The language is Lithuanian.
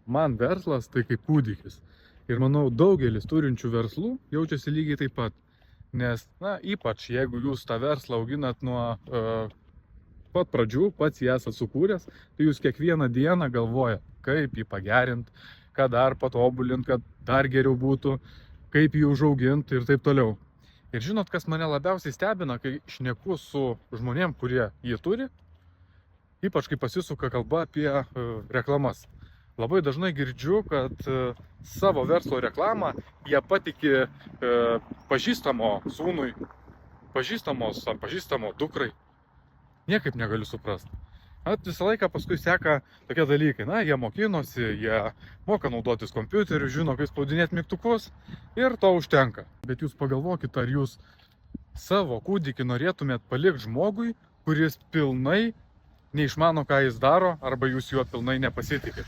man verslas tai kaip kūdikis. Ir manau, daugelis turinčių verslų jaučiasi lygiai taip pat. Nes, ypač jeigu jūs tą verslą auginat nuo pat pradžių, pats jį esat sukūręs, tai jūs kiekvieną dieną galvojat, kaip jį pagerinti, ką dar patobulinti, kad dar geriau būtų, kaip jį užauginti ir taip toliau. Ir žinot, kas mane labiausiai stebina, kai šneku su žmonėm, kurie jį turi, ypač kai pasisuka kalba apie reklamas. Labai dažnai girdžiu, kad savo verslo reklamą jie patiki pažįstamo sūnui, pažįstamos ar pažįstamo dukrai. Niekaip negaliu suprasti. Visą laiką paskui seka tokie dalykai. Jie mokinosi, jie moka naudotis kompiuteriu, žino, kaip spaudinėti mygtukus ir to užtenka. Bet jūs pagalvokit, ar jūs savo kūdikį norėtumėt palikti žmogui, kuris pilnai neišmano, ką jis daro, arba jūs juo pilnai nepasitikit.